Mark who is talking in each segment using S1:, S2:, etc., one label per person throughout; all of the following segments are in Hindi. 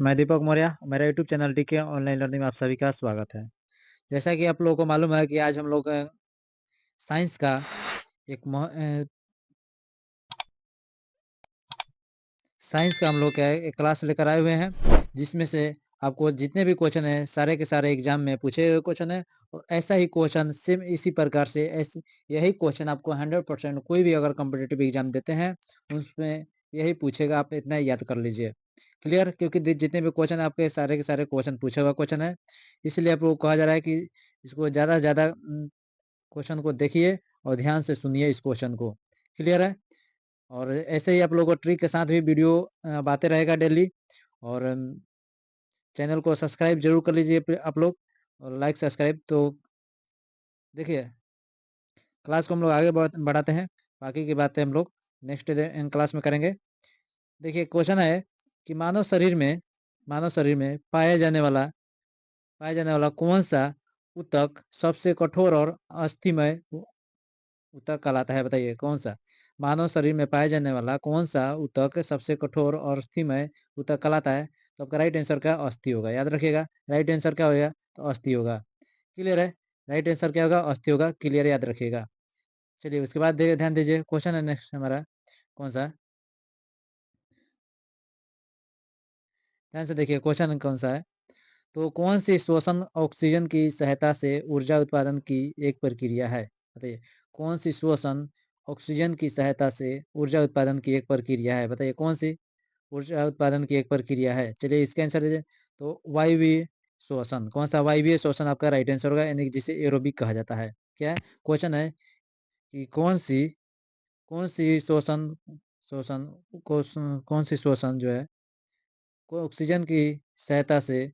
S1: मैं दीपक मौर्य, मेरा YouTube channel DK online learning में आप सभी का स्वागत है। जैसा कि आप लोगों को मालूम है कि आज हम लोग साइंस का एक साइंस का हम लोग क्या है एक क्लास लेकर आए हुए हैं, जिसमें से आपको जितने भी क्वेश्चन है सारे के सारे एग्जाम में पूछे हुए क्वेश्चन है। और ऐसा ही क्वेश्चन सेम इसी प्रकार से ऐसे यही क्वेश्चन आपको 100% कोई भी अगर कॉम्पिटिटिव एग्जाम देते हैं उसमें यही पूछेगा, आप इतना ही याद कर लीजिए। क्लियर? क्योंकि जितने भी क्वेश्चन आपके सारे के सारे क्वेश्चन पूछे हुआ क्वेश्चन है, इसलिए आपको कहा जा रहा है कि इसको ज्यादा से ज्यादा क्वेश्चन को देखिए और ध्यान से सुनिए इस क्वेश्चन को। क्लियर है? और ऐसे ही आप लोगों को ट्रिक के साथ भी वीडियो आते रहेगा डेली। और चैनल को सब्सक्राइब जरूर कर लीजिए आप लोग, और लाइक सब्सक्राइब। तो देखिए, क्लास को हम लोग आगे बढ़ाते हैं, बाकी की बातें हम लोग नेक्स्ट क्लास में करेंगे। देखिए, क्वेश्चन है कि मानव शरीर में पाया जाने वाला कौन सा ऊतक सबसे कठोर और अस्थिमय ऊतक कहलाता है? बताइए कौन सा मानव शरीर में पाया जाने वाला कौन सा ऊतक सबसे कठोर और अस्थिमय ऊतक कहलाता है? तो आपका राइट आंसर क्या अस्थि होगा, याद रखिएगा। राइट आंसर क्या होगा? तो अस्थि होगा। क्लियर है? राइट आंसर क्या होगा? अस्थि होगा। क्लियर, याद रखिएगा। चलिए, उसके बाद ध्यान दीजिए, क्वेश्चन है नेक्स्ट हमारा कौन सा, ध्यान से देखिए क्वेश्चन कौन सा है। तो कौन सी श्वसन ऑक्सीजन की सहायता से ऊर्जा उत्पादन की एक प्रक्रिया है? बताइए, कौन सी श्वसन ऑक्सीजन की सहायता से ऊर्जा उत्पादन की एक प्रक्रिया है? बताइए कौन सी ऊर्जा उत्पादन की एक प्रक्रिया है? चलिए, इसका आंसर दीजिए। तो वायवीय श्वसन। कौन सा वायवीय श्वसन आपका राइट आंसर होगा, यानी कि जिसे एरोबिक कहा जाता है। क्या है क्वेश्चन है कि कौन सी श्वसन श्वसन कौन सी श्वसन जो है ऑक्सीजन की सहायता से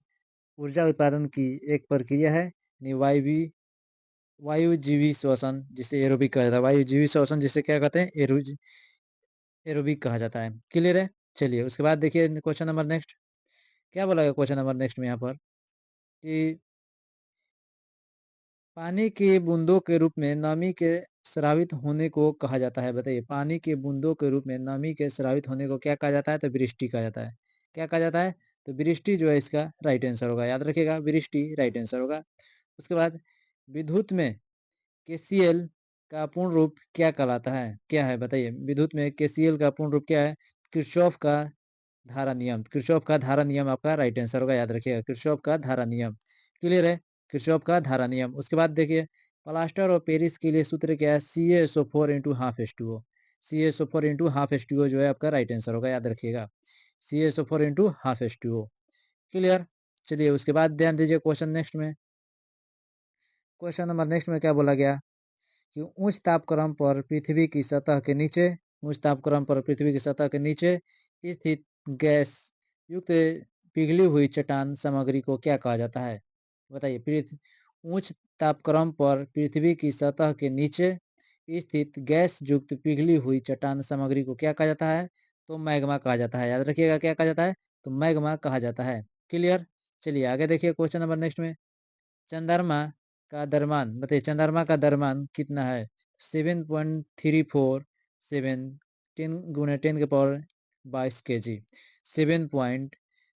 S1: ऊर्जा उत्पादन की एक प्रक्रिया है, यानी वायुजीवी श्वसन, जिसे एरोबिक कहा जाता है। वायुजीवी श्वसन जिसे क्या कहते हैं? एरोबिक कहा जाता है। क्लियर है? चलिए, उसके बाद देखिए क्वेश्चन नंबर नेक्स्ट क्या बोला गया। क्वेश्चन नंबर नेक्स्ट में यहाँ पर कि पानी की बूंदों के रूप में नमी के स्रावित होने को कहा जाता है। बताइए, पानी की बूंदों के रूप में नमी के स्रावित होने को क्या कहा जाता है? तो वृष्टि कहा जाता है। क्या कहा जाता है? तो वृष्टि जो है इसका राइट आंसर होगा, याद रखिएगा। वृष्टि राइट आंसर होगा। उसके बाद विद्युत में केसीएल का पूर्ण रूप क्या कहलाता है? क्या है? बताइए, विद्युत में केसीएल का पूर्ण रूप क्या है? किरचॉफ का धारा नियम। किरचॉफ का धारा नियम आपका राइट आंसर होगा, याद रखिएगा। किरचॉफ का धारा नियम। क्लियर है? किरचॉफ का धारा नियम। उसके बाद देखिए, प्लास्टर और पेरिस के लिए सूत्र क्या है? CaSO4 × 12H2O। CaSO4 × 12H2O जो है आपका राइट आंसर होगा, याद रखिएगा। CaSO4 × 12H2O। क्लियर? चलिए, उसके बाद ध्यान दीजिए क्वेश्चन नेक्स्ट में। क्वेश्चन नंबर नेक्स्ट में क्या बोला गया कि उच्च तापक्रम पर पृथ्वी की सतह के नीचे उच्च तापक्रम पर पृथ्वी की सतह के नीचे स्थित गैस युक्त पिघली हुई चट्टान सामग्री को क्या कहा जाता है? बताइए, उच्च तापक्रम पर पृथ्वी की सतह के नीचे स्थित गैस युक्त पिघली हुई चट्टान सामग्री को क्या कहा जाता है? तो मैग्मा कहा जाता है। याद रखिएगा, क्या कहा जाता है? तो मैग्मा कहा जाता है। क्लियर? चलिए, आगे देखिए क्वेश्चन नंबर नेक्स्ट में। चंद्रमा का द्रव्यमान बताइए, चंद्रमा का द्रव्यमान कितना है? 7.347 10 × 10⁻22 kg।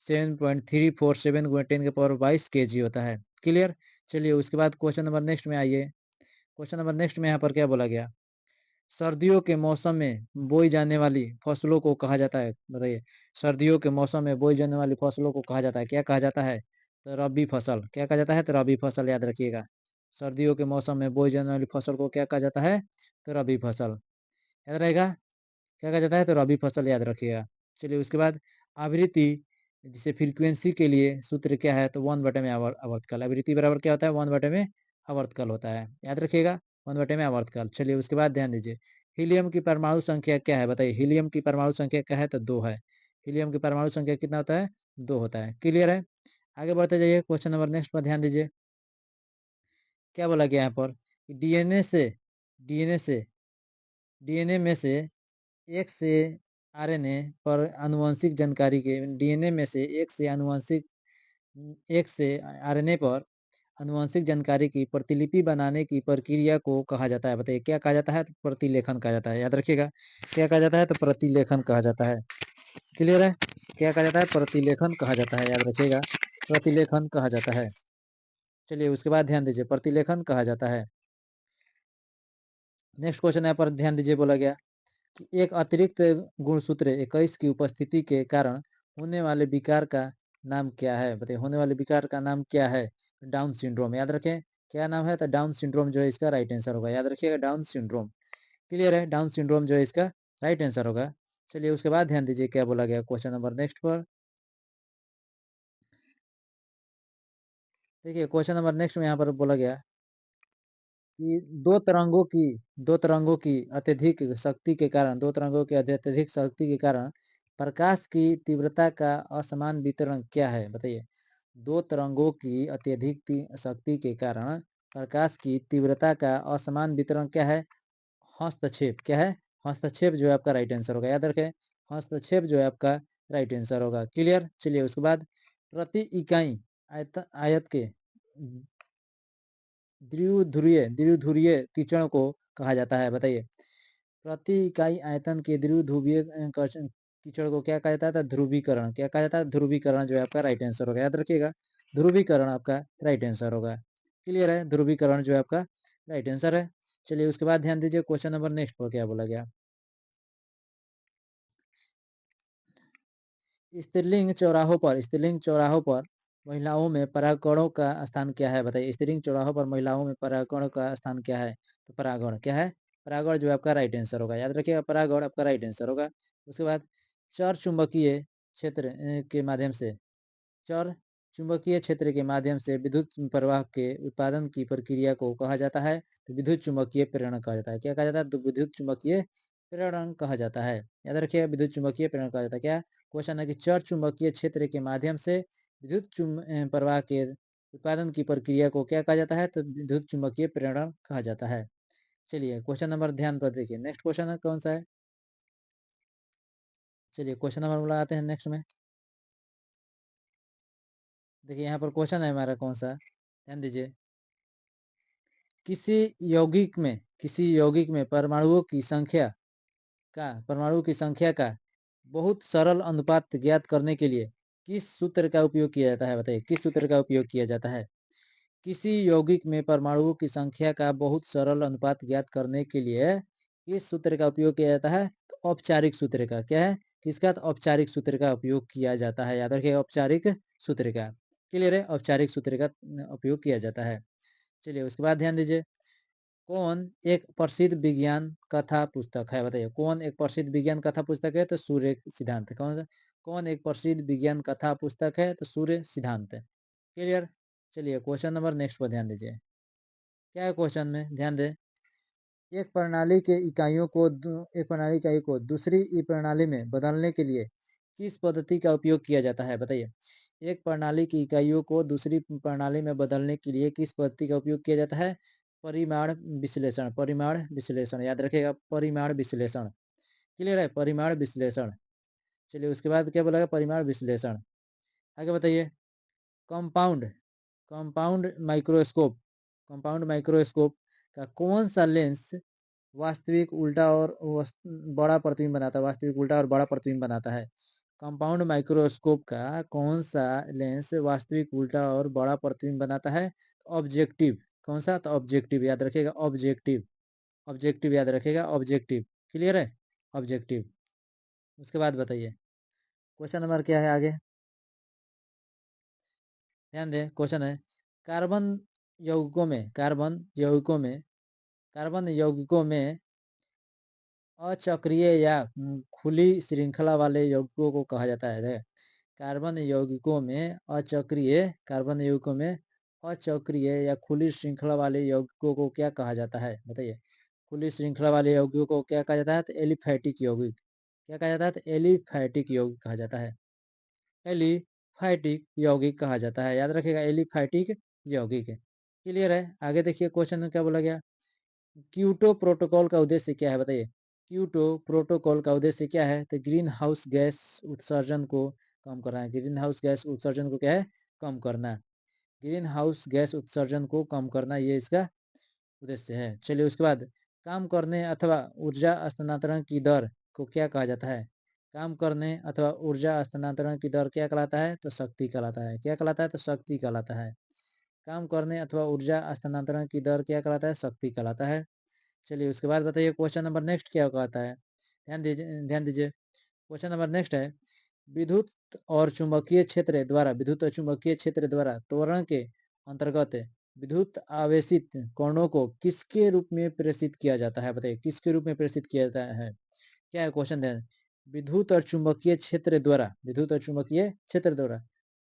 S1: 7.347 × 10⁻22 kg होता है। क्लियर? चलिए, उसके बाद क्वेश्चन नंबर नेक्स्ट में आइए। क्वेश्चन नंबर नेक्स्ट में यहाँ पर क्या बोला गया? सर्दियों के मौसम में बोई जाने वाली फसलों को कहा जाता है। बताइए, सर्दियों के मौसम में बोई जाने वाली फसलों को कहा जाता है, क्या कहा जाता है? तो रबी फसल। क्या कहा जाता है? तो रबी फसल, याद रखिएगा। सर्दियों के मौसम में बोई जाने वाली फसल को क्या कहा जाता है? तो रबी फसल, याद रहेगा। क्या कहा जाता है? तो रबी फसल, याद रखिएगा। चलिए, उसके बाद आवृत्ति जिसे फ्रीक्वेंसी के लिए सूत्र क्या है? तो 1/में आवर्तकाल। आवृत्ति बराबर क्या होता है? 1/में आवर्तकाल होता है, याद रखिएगा। 1/में आवर्तकाल। चलिए, उसके बाद ध्यान दीजिए, हीलियम की परमाणु संख्या क्या है? बताइए, हीलियम की परमाणु संख्या क्या है? तो 2 है। हीलियम की परमाणु संख्या कितना होता है? 2 होता है। क्लियर है? आगे बढ़ते जाइए, क्वेश्चन नंबर नेक्स्ट पर ध्यान दीजिए। क्या बोला गया यहाँ पर? डीएनए से डीएनए में से एक से आरएनए पर आनुवंशिक जानकारी के डीएनए में से एक से आरएनए पर आनुवंशिक जानकारी की प्रतिलिपि बनाने की प्रक्रिया को कहा जाता है। बताइए, क्या कहा जाता है? प्रतिलेखन कहा जाता है, याद रखिएगा। क्या कहा जाता है? तो प्रतिलेखन कहा जाता है। क्लियर है? क्या कहा जाता है? प्रतिलेखन कहा जाता है, याद रखिएगा, प्रतिलेखन कहा जाता है। चलिए उसके बाद ध्यान दीजिए, प्रतिलेखन कहा जाता है। नेक्स्ट क्वेश्चन यहाँ पर ध्यान दीजिए, बोला गया कि एक अतिरिक्त गुणसूत्र 21 की उपस्थिति के कारण होने वाले विकार का नाम क्या है? बताइए, होने वाले विकार का नाम क्या है? डाउन सिंड्रोम, याद रखें, क्या नाम है? तो डाउन सिंड्रोम जो है इसका राइट आंसर होगा, याद रखिएगा, डाउन सिंड्रोम। क्लियर है? डाउन सिंड्रोम जो है इसका राइट आंसर होगा। चलिए उसके बाद ध्यान दीजिए क्या बोला गया क्वेश्चन नंबर नेक्स्ट पर। देखिए क्वेश्चन नंबर नेक्स्ट में यहाँ पर बोला गया कि दो तरंगों की अत्यधिक शक्ति के कारण, दो तरंगों की अत्यधिक शक्ति के कारण प्रकाश की तीव्रता का असमान वितरण क्या है? बताइए, दो तरंगों की अत्यधिक शक्ति के कारण प्रकाश की तीव्रता का असमान वितरण क्या है? हस्तक्षेप। क्या है? हस्तक्षेप जो है आपका राइट आंसर होगा, याद रखें, हस्तक्षेप जो है आपका राइट आंसर होगा। क्लियर? चलिए उसके बाद प्रति इकाई आयत के द्विध्रुवीय किरण को कहा जाता है? बताइए, प्रति इकाई आयतन के द्विध्रुवीय किरण को क्या कहा जाता है? ध्रुवीकरण। क्या कहा जाता है? ध्रुवीकरण जो है आपका राइट आंसर होगा, याद रखिएगा, ध्रुवीकरण आपका राइट आंसर होगा। क्लियर है? ध्रुवीकरण जो है आपका राइट आंसर है। चलिए उसके बाद ध्यान दीजिए क्वेश्चन नंबर नेक्स्ट पर क्या बोला गया। स्त्रीलिंग चौराहों पर महिलाओं में परागकणों का स्थान क्या है? बताइए, स्त्रीलिंग चौराहों पर महिलाओं में परागकणों का स्थान क्या है? तो परागण। क्या है? परागण जो है आपका राइट आंसर होगा, याद रखिएगा, परागण आपका राइट आंसर होगा। उसके बाद चर चुंबकीय क्षेत्र के माध्यम से चर चुंबकीय क्षेत्र के माध्यम से विद्युत प्रवाह के उत्पादन की प्रक्रिया को कहा जाता है? तो विद्युत चुंबकीय प्रेरण कहा जाता है। क्या कहा जाता है? तो विद्युत चुंबकीय प्रेरण कहा जाता है, याद रखिए, विद्युत चुंबकीय प्रेरण कहा जाता है। क्या क्वेश्चन है कि चर चुंबकीय क्षेत्र के माध्यम से विद्युत प्रवाह के उत्पादन की प्रक्रिया को क्या कहा जाता है? तो विद्युत चुंबकीय प्रेरण कहा जाता है। चलिए क्वेश्चन नंबर ध्यान पर देखिए, नेक्स्ट क्वेश्चन है कौन सा है? चलिए क्वेश्चन नंबर लगाते हैं नेक्स्ट में। देखिए यहाँ पर क्वेश्चन है हमारा कौन सा, ध्यान दीजिए, किसी यौगिक में परमाणुओं की संख्या का बहुत सरल अनुपात ज्ञात करने के लिए किस सूत्र का उपयोग किया जाता है? बताइए, किस सूत्र का उपयोग किया जाता है? किसी यौगिक में परमाणुओं की संख्या का बहुत सरल अनुपात ज्ञात करने के लिए किस सूत्र का उपयोग किया जाता है? तो औपचारिक सूत्र का। क्या है? किसका? तो औपचारिक सूत्र का उपयोग किया जाता है, याद रखिए, औपचारिक सूत्र का। क्लियर है? औपचारिक सूत्र का उपयोग किया जाता है। चलिए उसके बाद ध्यान दीजिए, कौन एक प्रसिद्ध विज्ञान कथा पुस्तक है? बताइए, कौन एक प्रसिद्ध विज्ञान कथा पुस्तक है? तो सूर्य सिद्धांत। कौन एक प्रसिद्ध विज्ञान कथा पुस्तक है? तो सूर्य सिद्धांत। क्लियर? चलिए क्वेश्चन नंबर नेक्स्ट पर ध्यान दीजिए, क्या है क्वेश्चन में, ध्यान दें। एक प्रणाली इकाई को दूसरी प्रणाली में बदलने के लिए किस पद्धति का उपयोग किया जाता है? बताइए, एक प्रणाली की इकाइयों को दूसरी प्रणाली में बदलने के लिए किस पद्धति का उपयोग किया जाता है? परिमाण विश्लेषण। परिमाण विश्लेषण, याद रखिएगा, परिमाण विश्लेषण। क्लियर है? परिमाण विश्लेषण। चलिए उसके बाद क्या बोला गया? परिमाण विश्लेषण। आगे बताइए, compound compound microscope compound microscope का कौन सा लेंस वास्तविक उल्टा और बड़ा प्रतिबिंब बनाता है? वास्तविक उल्टा और बड़ा प्रतिबिंब बनाता है? कंपाउंड माइक्रोस्कोप का कौन सा लेंस वास्तविक उल्टा और बड़ा प्रतिबिंब बनाता है? ऑब्जेक्टिव। कौन सा? तो ऑब्जेक्टिव, याद रखिएगा, ऑब्जेक्टिव। ऑब्जेक्टिव याद रखिएगा, ऑब्जेक्टिव। क्लियर है? ऑब्जेक्टिव। उसके बाद बताइए क्वेश्चन नंबर क्या है आगे, ध्यान दें, क्वेश्चन है, कार्बन यौगिकों में कार्बन यौगिकों में कार्बन यौगिकों में अचक्रीय या खुली श्रृंखला वाले यौगिकों को कहा जाता है? कार्बन यौगिकों में अचक्रीय या खुली श्रृंखला वाले यौगिकों को क्या कहा जाता है? बताइए, खुली श्रृंखला वाले यौगिकों को क्या कहा जाता है? तो एलिफैटिक यौगिक। क्या कहा जाता है? तो एलिफैटिक यौगिक कहा जाता है। एलिफैटिक यौगिक कहा जाता है, याद रखिएगा, एलिफैटिक यौगिक। क्लियर है? आगे देखिए क्वेश्चन में क्या बोला गया, क्योटो प्रोटोकॉल का उद्देश्य क्या है? बताइए, क्योटो प्रोटोकॉल का उद्देश्य क्या है? तो ग्रीन हाउस गैस उत्सर्जन को कम करना है। ग्रीन हाउस गैस उत्सर्जन को क्या है? कम करना। ग्रीन हाउस गैस उत्सर्जन को कम करना, ये इसका उद्देश्य है। चलिए उसके बाद, काम करने अथवा ऊर्जा स्थानांतरण की दर को क्या कहा जाता है? काम करने अथवा ऊर्जा हस्तांतरण की दर क्या कहलाता है? तो शक्ति कहलाता है। क्या कहलाता है? तो शक्ति कहलाता है। काम करने अथवा ऊर्जा हस्तांतरण की दर क्या कहलाता है? शक्ति कहलाता है। चलिए उसके बाद बताइए क्वेश्चन नंबर नेक्स्ट क्या कहता है? ध्यान दीजिए। क्वेश्चन नंबर नेक्स्ट है, विद्युत और चुंबकीय क्षेत्र द्वारा त्वरण के अंतर्गत विद्युत आवेशित कणों को किसके रूप में प्रेषित किया जाता है? बताइए किसके रूप में प्रेषित किया जाता है? क्या है क्वेश्चन? ध्यान, विद्युत और चुंबकीय क्षेत्र द्वारा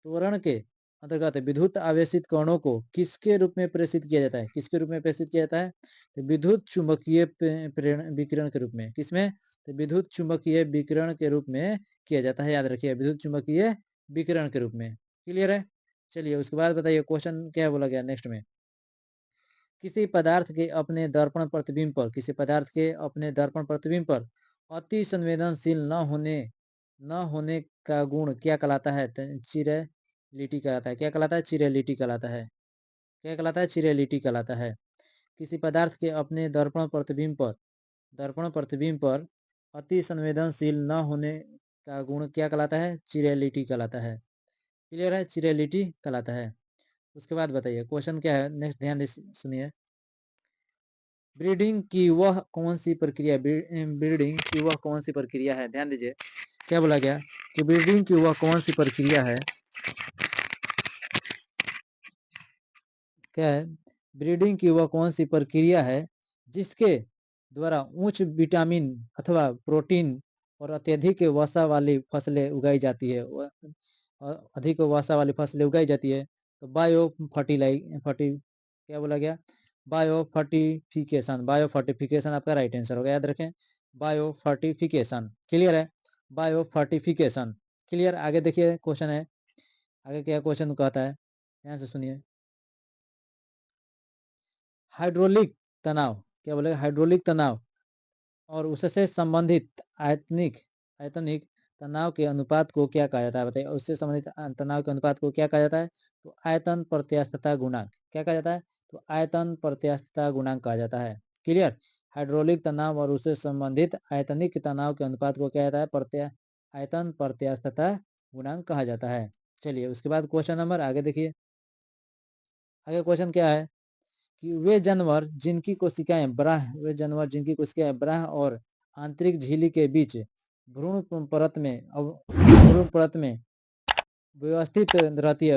S1: त्वरण के अंतर्गत विद्युत आवेशित कणों को किसके रूप में प्रेषित किया जाता है? किसके रूप में प्रेषित किया जाता है? तो विद्युत चुंबकीय विकिरण के रूप में। किसमें? तो विद्युत चुंबकीय विकिरण के रूप में किया जाता है। याद रखिए, विद्युत चुंबकीय विकिरण के रूप में। क्लियर है? चलिए उसके बाद बताइए क्वेश्चन क्या बोला गया नेक्स्ट में। किसी पदार्थ के अपने दर्पण प्रतिबिंब पर अति संवेदनशील न होने का गुण क्या कहलाता है? चिरैलिटी कहलाता है। क्या कहलाता है? चिरैलिटी कहलाता है। क्या कहलाता है? चिरैलिटी कहलाता है। किसी पदार्थ के अपने दर्पण प्रतिबिंब पर अति संवेदनशील न होने का गुण क्या कहलाता है? चिरैलिटी कहलाता है। क्लियर है? चिरैलिटी कहलाता है। उसके बाद बताइए क्वेश्चन क्या है नेक्स्ट, ध्यान से सुनिए। ब्रीडिंग की वह कौन सी प्रक्रिया है? ध्यान दीजिए क्या बोला गया कि ब्रीडिंग की वह कौन सी प्रक्रिया है? क्या है? ब्रीडिंग की वह कौन सी प्रक्रिया है जिसके द्वारा उच्च विटामिन अथवा प्रोटीन और अत्यधिक वसा वाली फसलें उगाई जाती है? अधिक वसा वाली फसलें उगाई जाती है। तो क्या बोला गया? बायो फर्टिफिकेशन आपका राइट आंसर होगा। याद रखें, बायो फर्टिफिकेशन। क्लियर है? बायो फर्टिफिकेशन। क्लियर? आगे देखिए क्वेश्चन है, आगे क्या क्वेश्चन कहता है, ध्यान से सुनिए। हाइड्रोलिक तनाव, क्या बोलेगा? हाइड्रोलिक तनाव और उससे संबंधित आयतनिक तनाव के अनुपात को क्या कहा जाता है? बताइए, उससे संबंधित तनाव के अनुपात को क्या कहा जाता है? तो आयतन प्रत्यास्थता गुणांक। क्या कहा जाता है? तो आयतन प्रत्यास्थता गुणांक कहा जाता है। क्लियर? हाइड्रोलिक तनाव और उससे संबंधित आयतनिक तनाव के अनुपात को क्या जाता है? आयतन प्रत्यास्थता गुणांक कहा जाता है। चलिए उसके बाद क्वेश्चन नंबर आगे देखिए। आगे क्वेश्चन क्या है कि वे जानवर जिनकी कोशिकाएं ब्राह और आंतरिक झिल्ली के बीच भ्रूण परत में व्यवस्थित रहती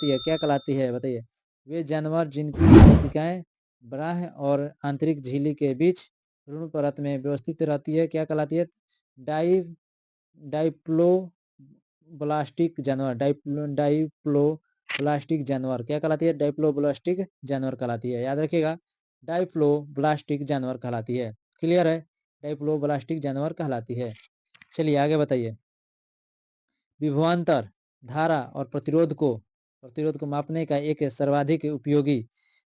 S1: है क्या कहलाती है? बताइए, वे जानवर जिनकी कोशिकाएं ब्राह और आंतरिक झिल्ली के बीच भ्रूण परत में व्यवस्थित रहती है क्या कहलाती है? डाई डाइप्लोब्लास्टिक जानवर। डाइप्लोब्लास्टिक जानवर क्या कहलाती है? डाइप्लोब्लास्टिक जानवर कहलाती है। याद रखिएगा, डाइप्लोब्लास्टिक जानवर कहलाती है। क्लियर है? डाइप्लोब्लास्टिक जानवर कहलाती है। चलिए आगे बताइए। विभवांतर धारा और प्रतिरोध को मापने का एक सर्वाधिक उपयोगी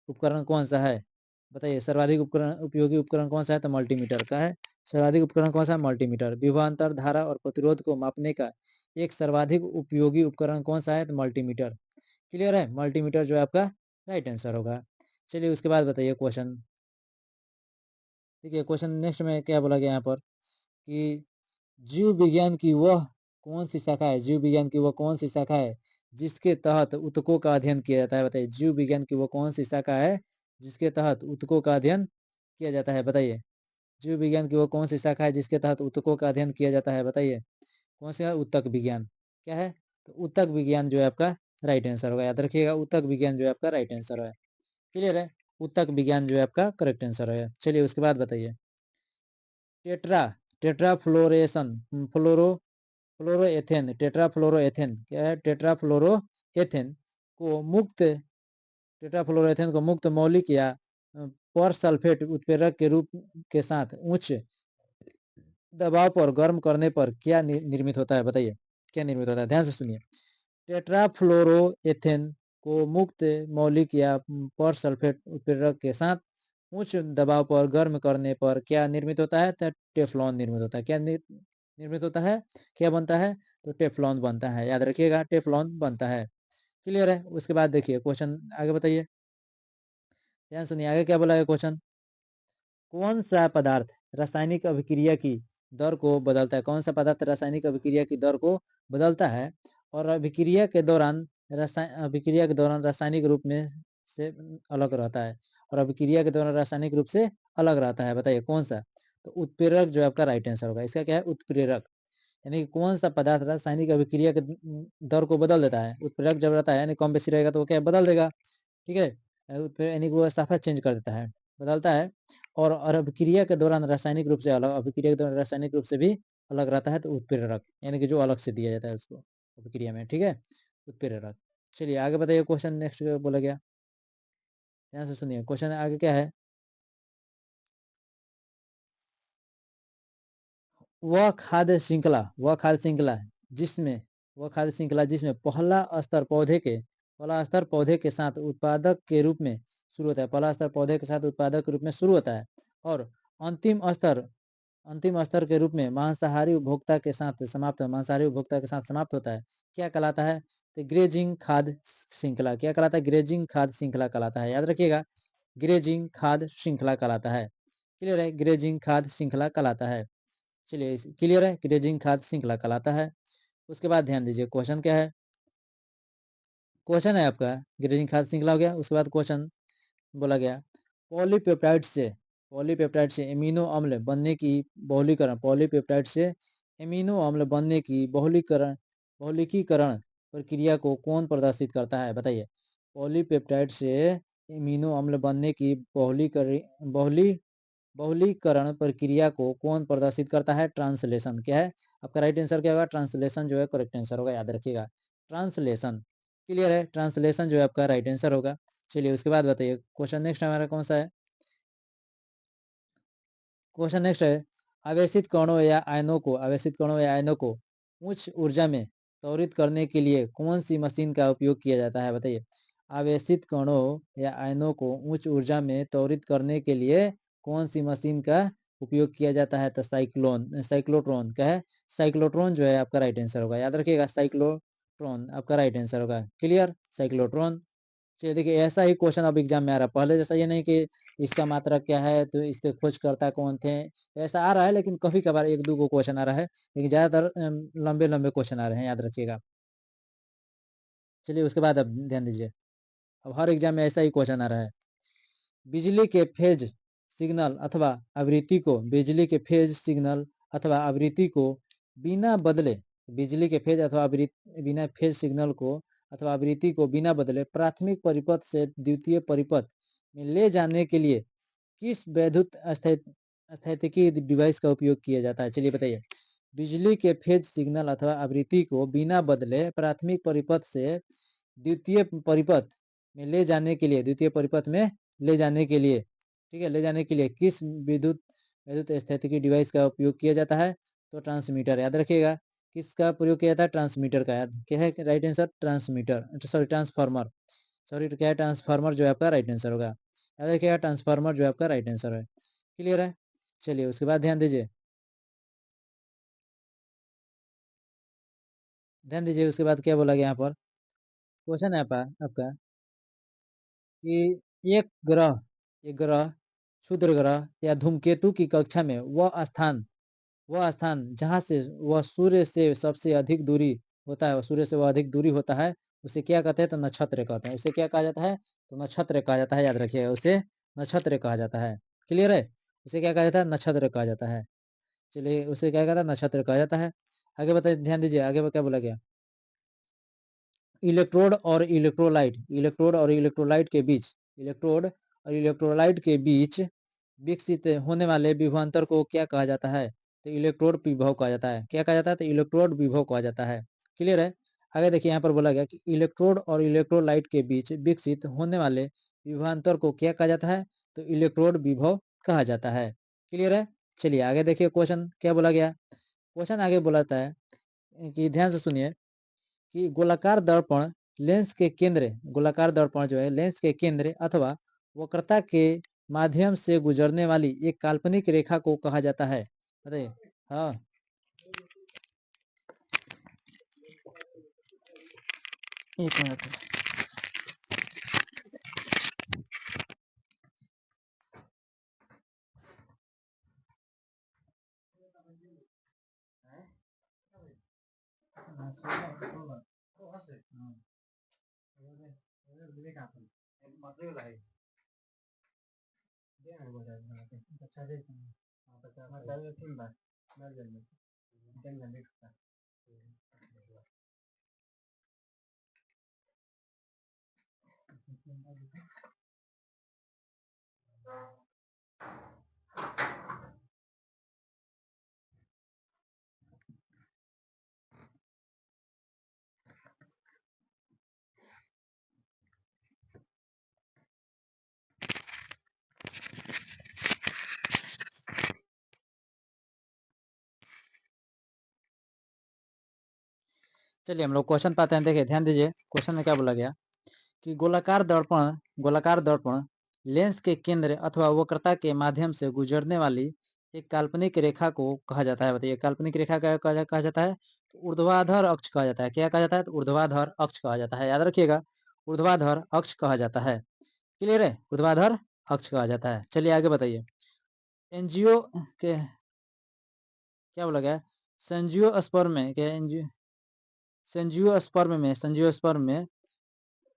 S1: उपकरण कौन सा है? बताइए, सर्वाधिक उपयोगी उपकरण कौन सा है? तो मल्टीमीटर का है। सर्वाधिक उपकरण कौन सा है? मल्टीमीटर। विभवांतर धारा और प्रतिरोध को मापने का एक सर्वाधिक उपयोगी उपकरण कौन सा है? तो मल्टीमीटर। क्लियर है? मल्टीमीटर जो है आपका राइट आंसर होगा। चलिए उसके बाद बताइए क्वेश्चन। ठीक है, क्वेश्चन नेक्स्ट में क्या बोला गया यहाँ पर कि जीव विज्ञान की वह कौन सी शाखा है? जीव विज्ञान की वह कौन सी शाखा है जिसके तहत ऊतकों का अध्ययन किया जाता है? बताइए, जीव विज्ञान की वह कौन सी शाखा है जिसके तहत ऊतकों का अध्ययन किया जाता है? बताइए, जीव विज्ञान की वह कौन सी शाखा है जिसके तहत ऊतकों का अध्ययन किया जाता है? बताइए, कौन सा? ऊतक विज्ञान। क्या है? तो ऊतक विज्ञान जो है आपका राइट आंसर होगा। याद रखिएगा, ऊतक विज्ञान जो है आपका राइट आंसर है। क्लियर है? ऊतक विज्ञान जो है आपका करेक्ट आंसर है। चलिए उसके बाद बताइए। टेट्रा टेट्राफ्लोरेशन फ्लोरो फ्लोरोएथेन टेट्राफ्लोरोएथेन क्या है? टेट्राफ्लोरोएथेन को मुक्त मौलिक या पर सल्फेट उत्प्रेरक के रूप के साथ उच्च दबाव पर गर्म करने पर क्या निर्मित होता है? बताइए, क्या निर्मित होता है? ध्यान से सुनिए। टेट्राफ्लोरोएथेन को मुक्त मौलिक या पर सल्फेट उत्प्रेरक के साथ उच्च दबाव पर गर्म करने पर क्या निर्मित होता है? तो टेफ्लॉन निर्मित होता है। क्या निर्मित होता है? क्या बनता है? तो टेफ्लॉन बनता है। याद रखिएगा, टेफ्लॉन बनता है। क्लियर है? उसके बाद देखिए क्वेश्चन आगे बताइए। ध्यान सुनिए, आगे क्या बोला है क्वेश्चन। कौन सा पदार्थ रासायनिक अभिक्रिया की दर को बदलता है? कौन सा पदार्थ रासायनिक अभिक्रिया की दर को बदलता है और अभिक्रिया के दौरान रासायनिक रूप में से अलग रहता है और अभिक्रिया के दौरान रासायनिक रूप से अलग रहता है? बताइए कौन सा? तो उत्प्रेरक जो आपका राइट आंसर होगा। इसका क्या है? उत्प्रेरक। यानी कि कौन सा पदार्थ रासायनिक अभिक्रिया के दर को बदल देता है? उत्प्रेरक जब रहता है यानी कम बेसी रहेगा तो वो क्या बदल देगा। ठीक है, यानी कि वो साफा चेंज कर देता है, बदलता है। और अभिक्रिया के दौरान रासायनिक रूप से अलग, अभिक्रिया के दौरान रासायनिक रूप से भी अलग रहता है, तो उत्प्रेरक यानी कि जो अलग से दिया जाता है उसको अभिक्रिया में। ठीक है, उत्प्रेरक। चलिए आगे बताइए, क्वेश्चन नेक्स्ट बोला गया, ध्यान से सुनिए। क्वेश्चन आगे क्या है? वह खाद्य श्रृंखला जिसमें जिसमें पहला स्तर पौधे के साथ उत्पादक के रूप में शुरू होता है, पहला स्तर पौधे के साथ उत्पादक के रूप में शुरू होता है और अंतिम स्तर के रूप में मांसाहारी उपभोक्ता के साथ समाप्त होता है, क्या कहलाता है? तो ग्रेजिंग खाद्य श्रृंखला। क्या कहलाता है? ग्रेजिंग खाद्य श्रृंखला कहलाता है, याद रखिएगा, ग्रेजिंग खाद्य श्रृंखला कहलाता है। क्लियर है? ग्रेजिंग खाद्य श्रृंखला कहलाता है। चलिए क्लियर है, ग्रेजिंग खाद्य श्रृंखला कहलाता है। उसके बाद ध्यान दीजिए, क्वेश्चन क्या है? क्वेश्चन है आपका ग्रेजिंग खाद्य श्रृंखला हो गया। उसके बाद क्वेश्चन बोला गया, पॉलीपेप्टाइड से एमिनो अम्ल बनने की बहुलीकरण पॉलीपेप्टाइड से एमिनो अम्ल बनने की बहुलीकीकरण प्रक्रिया को कौन प्रदर्शित करता है? बताइए, पॉलीपेप्टाइड से एमिनो अम्ल बनने की बहुलीकरण प्रक्रिया को कौन प्रदर्शित करता है? ट्रांसलेशन। क्या है आपका राइट आंसर? क्या होगा? ट्रांसलेशन जो है करेक्ट आंसर होगा, याद रखिएगा, ट्रांसलेशन। क्लियर है? ट्रांसलेशन जो है आपका राइट आंसर होगा। चलिए उसके बाद बताइए, क्वेश्चन नेक्स्ट हमारा कौन सा है? क्वेश्चन नेक्स्ट है, आवेशित कणों या आयनों को उच्च ऊर्जा में त्वरित करने के लिए कौन सी मशीन का उपयोग किया जाता है? बताइए, आवेशित कणों या आयनों को उच्च ऊर्जा में त्वरित करने के लिए कौन सी मशीन का उपयोग किया जाता है? तो साइक्लोट्रॉन। क्या है? साइक्लोट्रॉन जो है आपका राइट आंसर होगा, याद रखिएगा, साइक्लोट्रॉन आपका राइट आंसर होगा। Clear, cyclotron. चलिए देखिए, ऐसा ही क्वेश्चन अब एग्जाम में आ रहा है, पहले जैसा ये नहीं कि इसका मात्रक क्या है, तो इसके खोजकर्ता कौन थे, ऐसा आ रहा है, लेकिन कभी कभार एक दो क्वेश्चन आ रहा है, लेकिन ज्यादातर लंबे लंबे क्वेश्चन आ रहे हैं, याद रखिएगा। चलिए उसके बाद अब ध्यान दीजिए, अब हर एग्जाम में ऐसा ही क्वेश्चन आ रहा है। बिजली के फेज सिग्नल अथवा आवृत्ति को बिना बदले बिजली के फेज अथवा आवृत्ति बिना फेज सिग्नल को अथवा आवृत्ति को बिना बदले प्राथमिक परिपथ से द्वितीय परिपथ में ले जाने के लिए किस वैद्युत स्थैतिकी डिवाइस का उपयोग किया जाता है? चलिए बताइए, बिजली के फेज सिग्नल अथवा आवृत्ति को बिना बदले प्राथमिक परिपथ से द्वितीय परिपथ में ले जाने के लिए ठीक है, ले जाने के लिए किस विद्युत विद्युत स्थैतिकी डिवाइस का उपयोग किया जाता है? तो ट्रांसमीटर, याद रखिएगा, किसका प्रयोग किया जाता है? ट्रांसमीटर का। याद क्या है right answer? Transmitter, sorry transformer, क्या है? ट्रांसफार्मर जो है आपका राइट आंसर होगा, याद रखिएगा, ट्रांसफार्मर जो है आपका राइट आंसर है। क्लियर है? चलिए उसके बाद ध्यान दीजिए उसके बाद क्या बोला गया यहाँ पर? क्वेश्चन है आपका कि एक ग्रह क्षुद्र ग्रह या धूमकेतु की कक्षा में वह स्थान जहाँ से वह सूर्य से सबसे अधिक दूरी होता है, सूर्य से वह अधिक दूरी होता है, उसे क्या कहते हैं? तो नक्षत्र कहते हैं। उसे क्या कहा जाता है? तो नक्षत्र कहा जाता है, याद रखिएगा, उसे नक्षत्र कहा जाता है। क्लियर है? उसे क्या कहा जाता है? नक्षत्र कहा जाता है। चलिए उसे क्या कहता है? नक्षत्र कहा जाता है। आगे बताइए, ध्यान दीजिए, आगे क्या बोला गया? इलेक्ट्रोड और इलेक्ट्रोलाइट के बीच विकसित होने वाले विभवांतर को क्या कहा जाता है? तो इलेक्ट्रोड विभव कहा जाता है। क्या कहा जाता है? तो इलेक्ट्रोड विभव कहा जाता है। क्लियर है? आगे देखिए, यहाँ पर बोला गया कि इलेक्ट्रोड और इलेक्ट्रोलाइट के बीच विकसित होने वाले विभवांतर को क्या कहा जाता है? तो इलेक्ट्रोड विभव कहा जाता है। क्लियर है? चलिए आगे देखिए, क्वेश्चन क्या बोला गया? क्वेश्चन आगे बोलाता है कि ध्यान से सुनिए कि गोलाकार दर्पण जो है लेंस के केंद्र अथवा वक्रता के माध्यम से गुजरने वाली एक काल्पनिक रेखा को कहा जाता है? बताइए। हाँ, एक मिनट। चलिए हम लोग क्वेश्चन पाते हैं। देखिए ध्यान दीजिए, क्वेश्चन में क्या बोला गया कि गोलाकार दर्पण लेंस के केंद्र अथवा वक्रता के माध्यम से गुजरने वाली एक काल्पनिक रेखा को कहा जाता है। बताइए काल्पनिक रेखा क्या कहा जाता है? तो ऊर्ध्वाधर अक्ष कहा जाता है। क्या कहा जाता है? तो ऊर्ध्वाधर अक्ष कहा जाता है। याद रखिएगा, ऊर्ध्वाधर अक्ष कहा जाता है। क्लियर है? ऊर्ध्वाधर अक्ष कहा जाता है। चलिए आगे बताइए। एनजीओ के क्या बोला गया? सेंजियोस्पर्म में क्या? सेंजियोस्पर्म में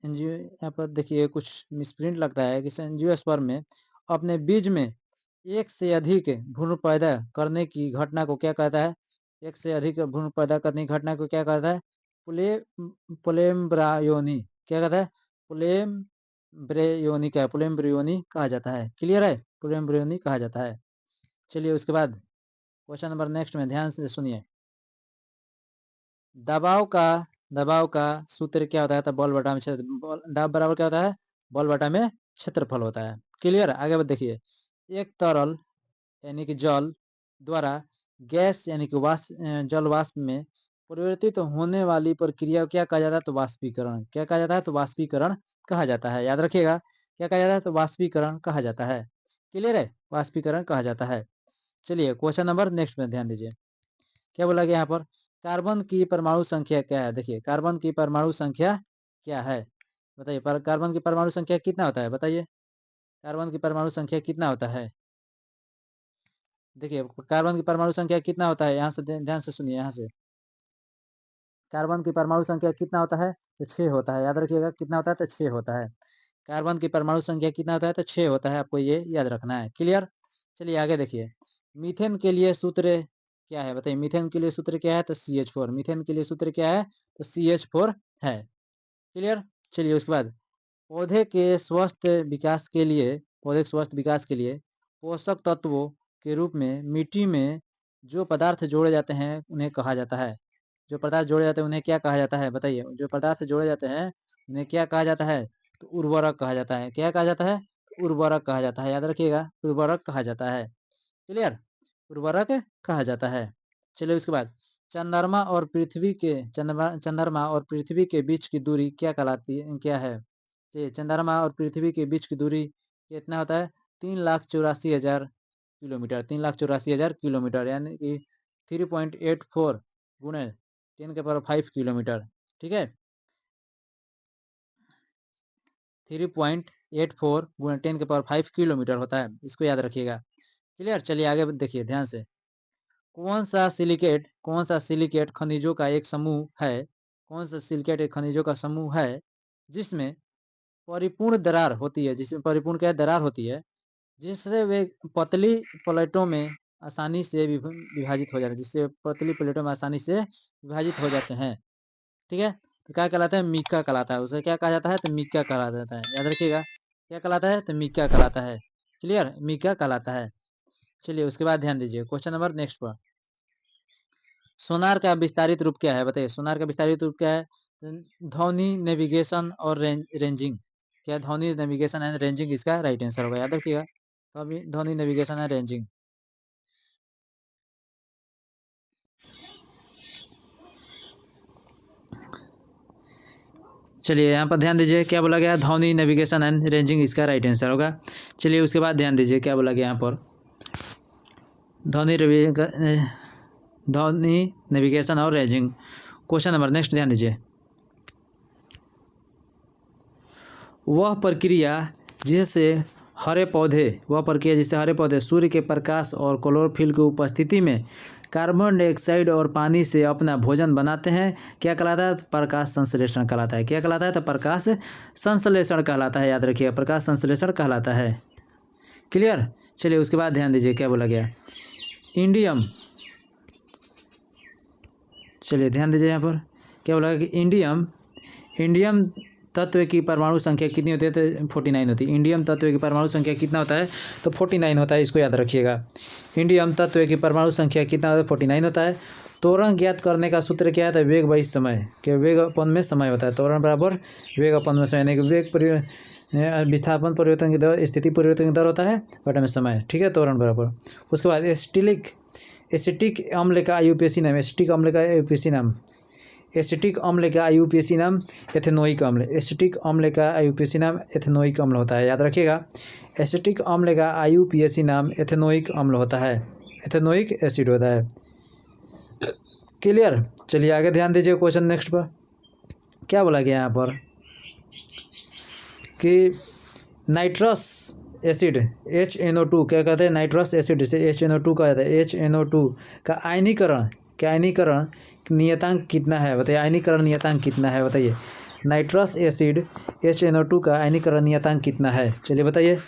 S1: एंजियो यहाँ पर देखिए कुछ मिसप्रिंट लगता है कि एंजियोस्पर्म में अपने बीज में एक से अधिक भ्रूण पैदा करने की घटना को क्या कहता है? एक से अधिक भ्रूण पैदा करने की घटना को क्या कहता है? पुलेम्ब्रायोनी। क्या कहता है? पुलेम्ब्रियोनी कहा जाता है। क्लियर है? पुलेम्ब्रियोनी कहा जाता है। चलिए उसके बाद क्वेश्चन नंबर नेक्स्ट में ध्यान से सुनिए। दबाव का सूत्र क्या होता है? तो बल बटा में दाब बराबर क्या होता है? बल बटा में क्षेत्रफल होता है। क्लियर? आगे बात देखिए। एक तरल यानी कि जल द्वारा गैस यानी कि जल वाष्प में परिवर्तित होने वाली प्रक्रिया क्या कहा जाता है? तो वाष्पीकरण। क्या कहा जाता है? तो वाष्पीकरण कहा जाता है। याद रखिएगा, क्या कहा जाता है? तो वाष्पीकरण कहा जाता है। क्लियर है? वाष्पीकरण कहा जाता है। चलिए क्वेश्चन नंबर नेक्स्ट में ध्यान दीजिए। क्या बोला गया यहाँ पर? कार्बन की परमाणु संख्या क्या है? देखिए कार्बन की परमाणु संख्या क्या है? बताइए कार्बन की परमाणु संख्या कितना होता है? बताइए कार्बन की परमाणु संख्या कितना होता है? देखिए कार्बन की परमाणु संख्या कितना होता है? यहाँ से ध्यान से सुनिए। यहाँ से कार्बन की परमाणु संख्या कितना होता है? तो 6 होता है। याद रखिएगा कितना होता है? तो 6 होता है। कार्बन की परमाणु संख्या कितना होता है? तो 6 होता है। आपको ये याद रखना है। क्लियर? चलिए आगे देखिए। मीथेन के लिए सूत्र क्या है? बताइए मीथेन के लिए सूत्र क्या है? तो CH4। मीथेन के लिए सूत्र क्या है? तो CH4 है। क्लियर? चलिए उसके बाद पौधे के स्वस्थ विकास के लिए पोषक तत्वों के रूप में मिट्टी में जो पदार्थ जोड़े जाते हैं उन्हें कहा जाता है। जो पदार्थ जोड़े जाते हैं उन्हें क्या कहा जाता है? बताइए जो पदार्थ जोड़े जाते हैं उन्हें क्या कहा जाता है? तो उर्वरक कहा जाता है। क्या कहा जाता है? तो उर्वरक कहा जाता है। याद रखिएगा, उर्वरक कहा जाता है। क्लियर? उर्वरक कहा जाता है। चलिए उसके बाद चंद्रमा और पृथ्वी के बीच की दूरी क्या कहलाती है? क्या है? चंद्रमा और पृथ्वी के बीच की दूरी कितना होता है? 3,84,000 किलोमीटर। 3,84,000 किलोमीटर यानी कि 3.84 गुणे 10⁵ किलोमीटर। ठीक है, 3.84 गुणे 10⁵ किलोमीटर होता है। इसको याद रखिएगा। क्लियर? चलिए आगे देखिए ध्यान से। कौन सा सिलिकेट खनिजों का एक समूह है? कौन सा सिलिकेट एक खनिजों का समूह है जिसमें परिपूर्ण दरार होती है? जिसमें परिपूर्ण क्या दरार होती है, जिससे वे पतली प्लेटों में आसानी से विभाजित हो जाते हैं। जिससे पतली प्लेटों में आसानी से विभाजित हो जाते हैं। ठीक है, तो क्या कहलाता है? मिका कहलाता है। उसे क्या कहा जाता है? तो मिका कहा जाता है। याद रखिएगा, क्या कहलाता है? तो मिका कहलाता है। क्लियर? मिका कहलाता है। चलिए उसके बाद ध्यान दीजिए क्वेश्चन नंबर नेक्स्ट पर। सोनार का विस्तारित रूप क्या है? बताइए सोनार का विस्तारित रूप क्या है? ध्वनि नेविगेशन और रेंजिंग। क्या? ध्वनि नेविगेशन एंड रेंजिंग इसका राइट आंसर होगा। याद रखिएगा, तो अभी ध्वनि नेविगेशन एंड रेंजिंग। चलिए यहाँ पर ध्यान दीजिए क्या बोला गया? ध्वनि नेविगेशन एंड रेंजिंग इसका राइट आंसर होगा। चलिए उसके बाद ध्यान दीजिए क्या बोला गया यहाँ पर? ध्वनि नेविगेशन और रेंजिंग। क्वेश्चन नंबर नेक्स्ट ध्यान दीजिए। वह प्रक्रिया जिससे हरे पौधे सूर्य के प्रकाश और क्लोरोफिल की उपस्थिति में
S2: कार्बन डाइऑक्साइड और पानी से अपना भोजन बनाते हैं, क्या कहलाता है? प्रकाश संश्लेषण कहलाता है। क्या कहलाता है? तो प्रकाश संश्लेषण कहलाता है, याद रखिएगा, प्रकाश संश्लेषण कहलाता है। क्लियर? चलिए उसके बाद ध्यान दीजिए क्या बोला गया, इंडियम। चलिए ध्यान दीजिए यहाँ पर क्या बोला कि इंडियम तत्व की परमाणु संख्या कितनी होती है? तो 49 होती है। इंडियम तत्व की परमाणु संख्या कितना होता है? तो 49 होता है, इसको याद रखिएगा। इंडियम तत्व की परमाणु संख्या कितना होता है? 49 होता है। त्वरण ज्ञात करने का सूत्र क्या है? तो वेग बाई समय, के वेग अपन में समय होता है। त्वरण बराबर वेग अपन में समय, यानी कि वेग विस्थापन परिवर्तन की दर, स्थिति परिवर्तन की दर होता है, बटा में समय, ठीक है, त्वरण बराबर। उसके बाद एसिटिक अम्ल का आईयूपीएसी नाम, एसिटिक अम्ल का आईयूपीएसी नाम, एसिटिक अम्ल का आईयूपीएसी नाम एथेनोइक अम्ल, एसिटिक अम्ल का आईयूपीएसी नाम एथेनोइक अम्ल होता है, याद रखिएगा। एसिटिक अम्ल का आईयूपीएसी नाम एथेनोइक अम्ल होता है, एथेनोइक एसिड होता है। क्लियर? चलिए आगे ध्यान दीजिए क्वेश्चन नेक्स्ट पर क्या बोला गया यहाँ पर कि नाइट्रस एसिड HNO2, क्या कहते हैं? नाइट्रस एसिड से HNO2 कहा जाता है। HNO2 का आयनीकरण नियतांक कितना है? बताइए, आयनीकरण नियतांक कितना है? बताइए, नाइट्रस एसिड HNO2 का आयनीकरण नियतांक कितना है? चलिए बताइए,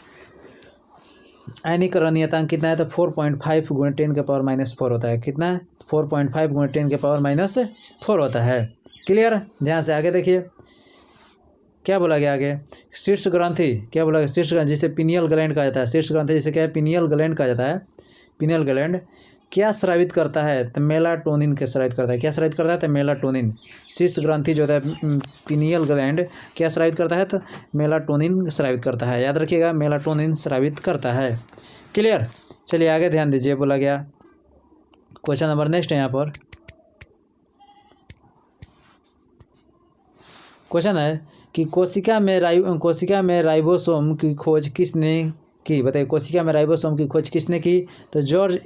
S2: आयनीकरण नियतांक कितना है? तो 4.5 × 10⁻⁴ होता है। कितना है? 4.5 × 10⁻⁴ होता है। क्लियर? ध्यान से आगे देखिए क्या बोला गया आगे, शीर्ष ग्रंथि, क्या बोला गया? शीर्ष ग्रंथि जिसे पिनियल ग्लैंड कहा जाता है, शीर्ष ग्रंथि जिसे क्या है? पिनियल ग्लैंड कहा जाता है। पिनियल ग्लैंड क्या स्रावित करता है? तो मेलाटोनिन के स्रावित करता है। क्या स्रावित करता है? तो मेलाटोनिन। शीर्ष ग्रंथि जो होता है पिनियल ग्लैंड क्या स्रावित करता है? तो मेलाटोनिन स्रावित करता है, याद रखिएगा, मेलाटोनिन स्रावित करता है। क्लियर? चलिए आगे ध्यान दीजिए, बोला गया क्वेश्चन नंबर नेक्स्ट है यहाँ पर क्वेश्चन है कि कोशिका में राइबोसोम की खोज किसने की? बताइए, कोशिका में राइबोसोम की खोज किसने की? तो जॉर्ज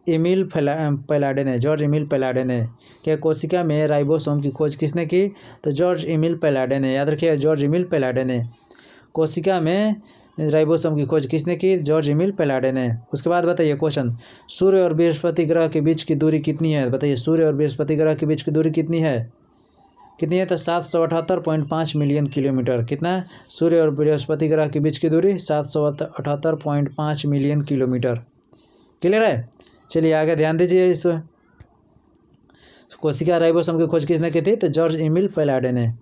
S2: एमिल पैलाडे ने, जॉर्ज एमिल पैलाडे ने। क्या कोशिका में राइबोसोम की खोज किसने की? तो जॉर्ज एमिल पैलाडे ने, याद रखिए, जॉर्ज एमिल पैलाडे ने। कोशिका में राइबोसोम की खोज किसने की? जॉर्ज एमिल पैलाडे ने। उसके बाद बताइए क्वेश्चन, सूर्य और बृहस्पति ग्रह के बीच की दूरी कितनी है? बताइए, सूर्य और बृहस्पति ग्रह के बीच की दूरी कितनी है? कितनी है? तो 778.5 मिलियन किलोमीटर। कितना? सूर्य और बृहस्पति ग्रह के बीच की दूरी 778.5 मिलियन किलोमीटर। क्लियर है? चलिए आगे ध्यान दीजिए, इस कोशिका राइबोसोम की खोज किसने की थी? तो जॉर्ज एमिल पैलाडे ने।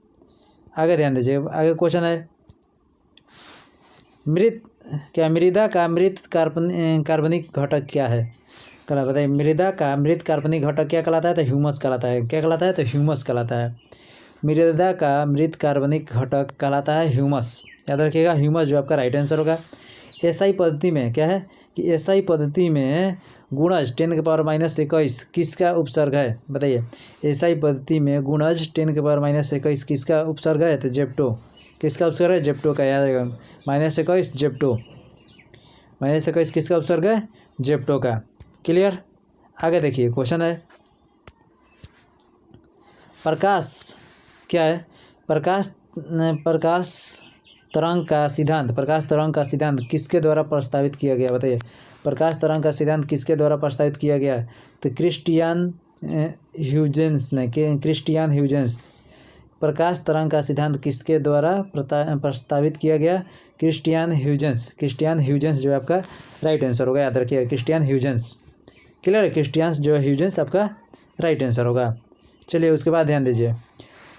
S2: आगे ध्यान दीजिए, आगे क्वेश्चन है, मृदा का मृत कार्बनिक घटक क्या है? कहला, बताइए, मृदा का मृत कार्बनिक घटक क्या कहलाता है? तो ह्यूमस कहलाता है। क्या कहलाता है? तो ह्यूमस कहलाता है। मृदा का मृत कार्बनिक घटक कहलाता है ह्यूमस, याद रखिएगा, ह्यूमस जो आपका राइट आंसर होगा। एसआई पद्धति में क्या है कि एसआई पद्धति में गुणज 10⁻⁻21 किसका उपसर्ग है? बताइए, एसआई पद्धति में गुणज 10⁻⁻21 किसका उपसर्ग है? तो जेप्टो। किसका उपसर्ग है? जेप्टो का, याद रखिएगा, -21 जेप्टो, -21 किसका उपसर्ग है? जेप्टो का। क्लियर? आगे देखिए क्वेश्चन है, प्रकाश क्या है? प्रकाश तरंग का सिद्धांत किसके द्वारा प्रस्तावित किया गया? बताइए, प्रकाश तरंग का सिद्धांत किसके द्वारा प्रस्तावित किया गया? तो क्रिस्टियन ह्यूजेंस ने, क्रिस्टियन ह्यूजेंस। प्रकाश तरंग का सिद्धांत किसके द्वारा प्रस्तावित किया गया? क्रिस्टियन ह्यूजेंस जो आपका राइट आंसर होगा, याद रखिएगा, क्रिस्टियन ह्यूजेंस। क्लियर है? क्रिस्टियन जो है ह्यूजेंस आपका राइट आंसर होगा। चलिए उसके बाद ध्यान दीजिए,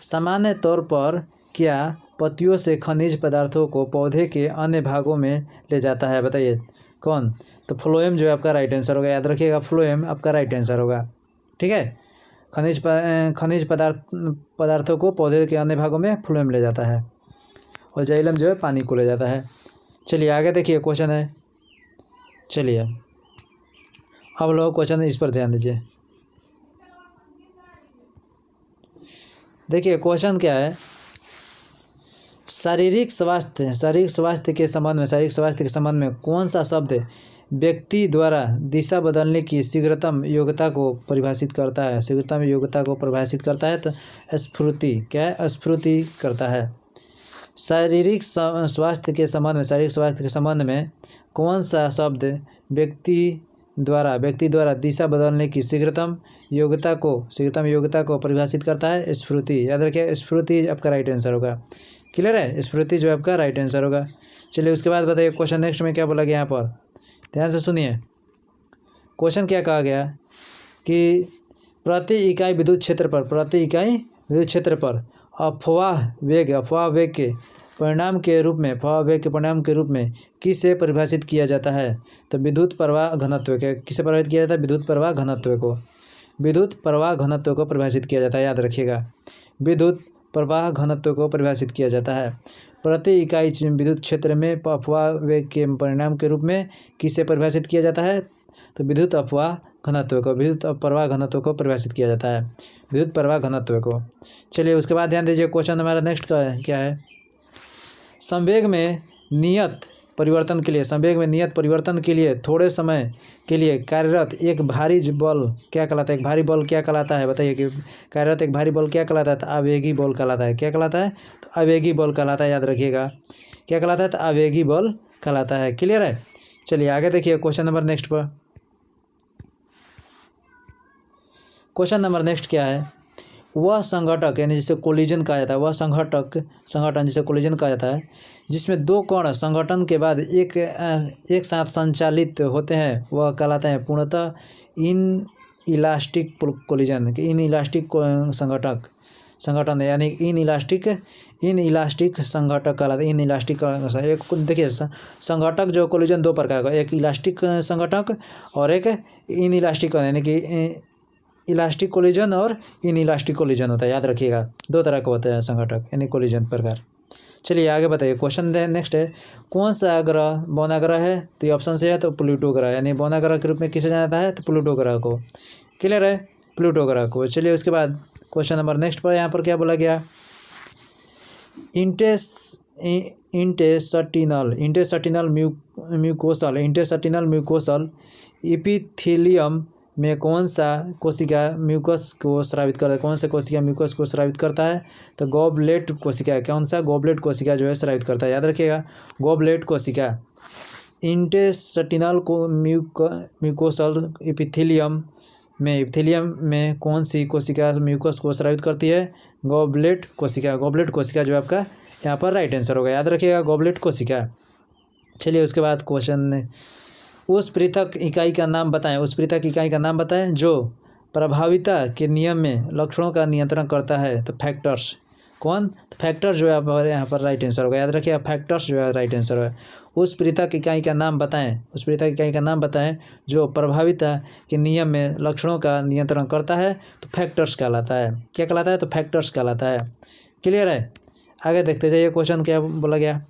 S2: सामान्य तौर पर क्या पत्तियों से खनिज पदार्थों को पौधे के अन्य भागों में ले जाता है? बताइए कौन? तो फ्लोएम जो है आपका राइट आंसर होगा, याद रखिएगा, फ्लोएम आपका राइट आंसर होगा। ठीक है, खनिज पदार्थों को पौधे के अन्य भागों में फ्लोएम ले जाता है, और जाइलम जो है पानी को ले जाता है। चलिए आगे देखिए क्वेश्चन है, चलिए अब लोग क्वेश्चन इस पर ध्यान दीजिए। देखिए क्वेश्चन क्या है, शारीरिक स्वास्थ्य के संबंध में कौन सा शब्द व्यक्ति द्वारा दिशा बदलने की शीघ्रतम योग्यता को परिभाषित करता है? शीघ्रतम योग्यता को परिभाषित करता है तो स्फूर्ति, क्या है? स्फूर्ति करता है। शारीरिक स्वास्थ्य के संबंध में कौन सा शब्द व्यक्ति द्वारा व्यक्ति द्वारा दिशा बदलने की शीघ्रतम योग्यता को परिभाषित करता है स्फूर्ति। याद रखिए स्फूर्ति आपका राइट आंसर होगा। क्लियर है, स्फूर्ति जो आपका राइट आंसर होगा। चलिए उसके बाद बताइए क्वेश्चन नेक्स्ट में क्या बोला गया यहाँ पर, ध्यान से सुनिए। क्वेश्चन क्या कहा गया कि प्रति इकाई विद्युत क्षेत्र पर अफवाह वेग के परिणाम के रूप में किसे परिभाषित किया जाता है? तो विद्युत प्रवाह घनत्व के किसे परिभाषित किया जाता है? विद्युत प्रवाह घनत्व को परिभाषित किया जाता है। याद रखिएगा, विद्युत प्रवाह घनत्व को परिभाषित किया जाता है। प्रति इकाई विद्युत क्षेत्र में अफवाह वेग के परिणाम के रूप में किसे परिभाषित किया जाता है? तो विद्युत प्रवाह घनत्व को परिभाषित किया जाता है, विद्युत प्रवाह घनत्व को। चलिए उसके बाद ध्यान दीजिए, क्वेश्चन हमारा नेक्स्ट का क्या है। संवेग में नियत परिवर्तन के लिए थोड़े समय के लिए कार्यरत एक भारी बल क्या कहलाता है? बताइए कि कार्यरत एक भारी बल क्या कहलाता है? तो आवेगी बल कहलाता है। क्या कहलाता है? तो आवेगी बल कहलाता है। याद रखिएगा, क्या कहलाता है? तो आवेगी बल कहलाता है। क्लियर है। चलिए आगे देखिए क्वेश्चन नंबर नेक्स्ट पर। क्वेश्चन नंबर नेक्स्ट क्या है? वह संघटक यानी जिसे कोलिजन कहा जाता है, वह संगठन जिसे कोलिजन कहा जाता है, जिसमें दो कण संगठन के बाद एक साथ संचालित होते हैं, वह कहलाता है पूर्णतः in elastic collision. In elastic संगठन यानी इन इलास्टिक संगठक कहलाता है। इन इलास्टिक एक देखिए संगठक जो कोलिजन दो प्रकार का, एक इलास्टिक संगठक और एक इन इलास्टिक यानी कि इलास्टिक कोलिजन और इन इलास्टिक कोलिजन होता है। याद रखिएगा, दो तरह का होता है संगठक यानी कोलिजन प्रकार। चलिए आगे बताइए, क्वेश्चन नेक्स्ट है, कौन सा ग्रह बौना ग्रह है? तो ये ऑप्शन से है तो प्लूटो ग्रह, यानी बौना ग्रह के रूप में किसे जाना जाता है? तो प्लूटो ग्रह को। क्लियर है, प्लूटो ग्रह को। चलिए उसके बाद क्वेश्चन नंबर नेक्स्ट पर यहाँ पर क्या बोला गया? इंटेस्टिनल म्यूकोसल एपिथेलियम में कौन सा कोशिका म्यूकस को स्रावित करता है? तो गॉबलेट कोशिका। कौन सा? गॉबलेट कोशिका जो है स्रावित करता है। याद रखिएगा, गॉबलेट कोशिका। इंटेस्टिनल को म्यूकोसल एपिथेलियम में कौन सी कोशिका म्यूकस को स्रावित करती है? गॉबलेट कोशिका जो आपका यहाँ पर राइट आंसर होगा। याद रखिएगा, गॉबलेट कोशिका। चलिए उसके बाद क्वेश्चन, उस पृथक इकाई का नाम बताएं जो प्रभाविता के नियम में लक्षणों का नियंत्रण करता है। तो फैक्टर्स। कौन? तो फैक्टर जो है यहाँ पर राइट आंसर होगा। याद रखिए, फैक्टर्स जो है राइट आंसर है। उस पृथक इकाई का नाम बताएं जो प्रभाविता के नियम में लक्षणों का नियंत्रण करता है। तो फैक्टर्स कहलाता है। क्या कहलाता है? तो फैक्टर्स कहलाता है। क्लियर है। आगे देखते जाइए, क्वेश्चन क्या बोला गया।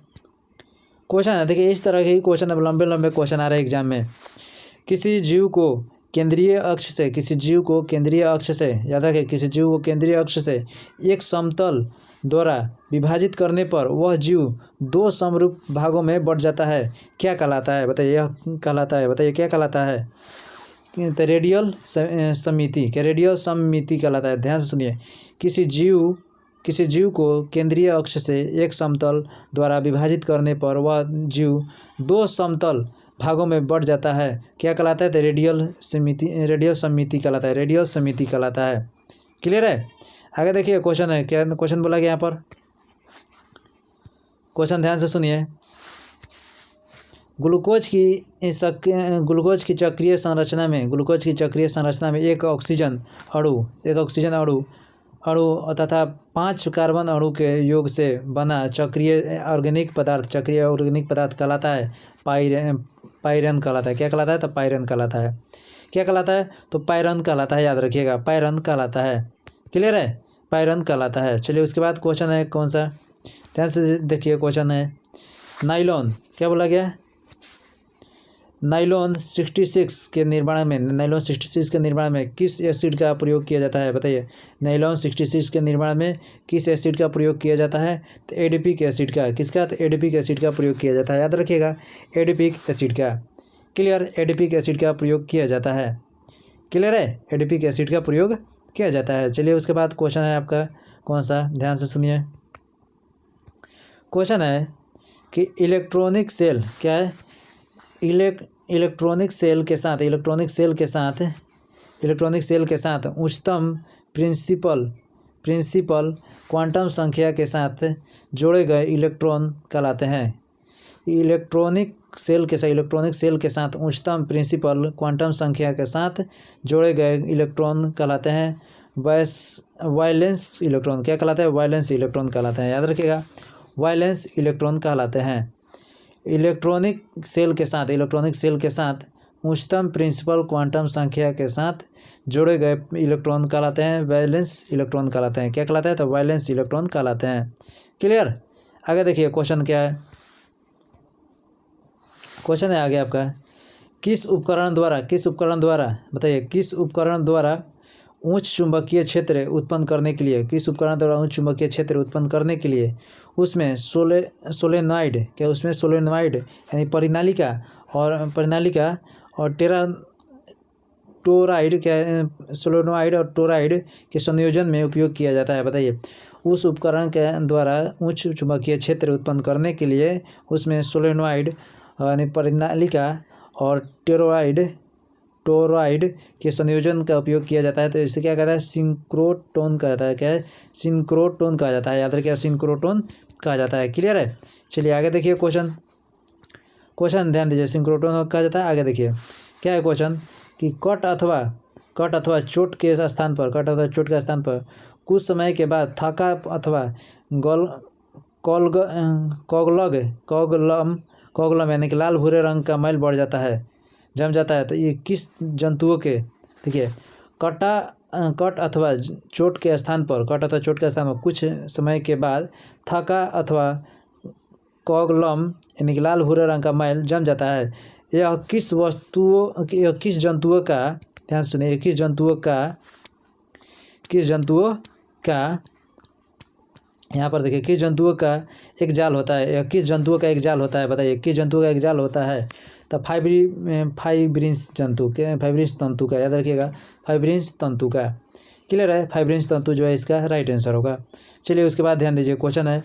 S2: क्वेश्चन है, देखिए इस तरह के क्वेश्चन अब लंबे क्वेश्चन आ रहे हैं एग्जाम में। किसी जीव को केंद्रीय अक्ष से याद रखें, किसी जीव को केंद्रीय अक्ष से एक समतल द्वारा विभाजित करने पर वह जीव दो समरूप भागों में बंट जाता है। क्या कहलाता है? बताइए, क्या कहलाता है? तो रेडियल सममिति कहलाता है। ध्यान से सुनिए, किसी जीव को केंद्रीय अक्ष से एक समतल द्वारा विभाजित करने पर वह जीव दो समतल भागों में बढ़ जाता है। क्या कहलाता है? तो रेडियल सममिति कहलाता है। क्लियर है। आगे देखिए क्वेश्चन है, क्या क्वेश्चन बोला गया यहाँ पर? क्वेश्चन ध्यान से सुनिए। ग्लूकोज की चक्रीय संरचना में एक ऑक्सीजन अणु तथा 5 कार्बन अणु के योग से बना चक्रीय ऑर्गेनिक पदार्थ कहलाता है पाइरन कहलाता है। क्या कहलाता है? तो पाइरन कहलाता है। क्या कहलाता है? तो पाइरन कहलाता है। याद रखिएगा, पाइरन कहलाता है। क्लियर है, पाइरन कहलाता है। चलिए उसके बाद क्वेश्चन है कौन सा? ध्यान से देखिए, क्वेश्चन है नाइलॉन। क्या बोला गया? नाइलॉन 66 के निर्माण में किस एसिड का प्रयोग किया जाता है? बताइए, नाइलॉन 66 के निर्माण में किस एसिड का प्रयोग किया जाता है? तो एडिपिक एसिड का। किसका? तो एडिपिक एसिड का प्रयोग किया जाता है। याद रखिएगा, एडिपिक एसिड का। क्लियर, एडिपिक एसिड का प्रयोग किया जाता है। क्लियर है, एडिपिक एसिड का प्रयोग किया जाता है। चलिए उसके बाद क्वेश्चन है आपका कौन सा? ध्यान से सुनिए। क्वेश्चन है कि इलेक्ट्रॉनिक सेल क्या है? इलेक्ट्रॉनिक सेल के साथ उच्चतम प्रिंसिपल क्वांटम संख्या के साथ जोड़े गए इलेक्ट्रॉन कहलाते हैं। इलेक्ट्रॉनिक सेल के साथ उच्चतम प्रिंसिपल क्वांटम संख्या के साथ जोड़े गए इलेक्ट्रॉन कहलाते हैं वायलेंस इलेक्ट्रॉन। क्या कहलाते हैं? वायलेंस इलेक्ट्रॉन कहलाते हैं। याद रखिएगा, वायलेंस इलेक्ट्रॉन कहलाते हैं। इलेक्ट्रॉनिक सेल के साथ उच्चतम प्रिंसिपल क्वांटम संख्या के साथ जोड़े गए इलेक्ट्रॉन कहलाते हैं वैलेंस इलेक्ट्रॉन कहलाते हैं। क्या कहलाते हैं? तो वैलेंस इलेक्ट्रॉन कहलाते हैं। क्लियर? आगे देखिए क्वेश्चन क्या है। क्वेश्चन है आगे आपका, किस उपकरण द्वारा बताइए, किस उपकरण द्वारा उच्च चुंबकीय क्षेत्र उत्पन्न करने के लिए उसमें सोलेनॉइड यानी परिनालिका और सोलेनॉइड और टोरॉइड के संयोजन में उपयोग किया जाता है। बताइए, उस उपकरण के द्वारा उच्च चुंबकीय क्षेत्र उत्पन्न करने के लिए उसमें सोलेनॉइड यानी परिनालिका और टोरॉइड के संयोजन का उपयोग किया जाता है। तो इसे क्या कहता है? सिंक्रोटोन कहता है। क्या है? सिंक्रोटोन कहा जाता है। याद रखिए, सिंक्रोटोन कहा जाता है। क्लियर है? चलिए आगे देखिए क्वेश्चन ध्यान दीजिए, सिंक्रोटोन कहा जाता है। आगे देखिए क्या है क्वेश्चन, कि कट अथवा चोट के स्थान पर कुछ समय के बाद थका अथवा कोगलम यानी कि लाल भूरे रंग का मैल बढ़ जाता है, जम जाता है। तो ये किस जंतुओं के, देखिए, कट अथवा चोट के स्थान पर कुछ समय के बाद थका अथवा कोगलम यानी कि लाल भूरे रंग का मैल जम जाता है। यह किस जंतुओं का, ध्यान सुनिए, किस जंतुओं का यहाँ पर देखिए, किस जंतुओं का एक जाल होता है। यह किस जंतुओं का एक जाल होता है? बताइए, किस जंतुओं का एक जाल होता है? तो फाइब्रिन्स तंतु का। याद रखिएगा, फाइब्रिन्स तंतु का। क्लियर है? फाइब्रिन्स तंतु जो है इसका राइट आंसर होगा। चलिए उसके बाद ध्यान दीजिए, क्वेश्चन है,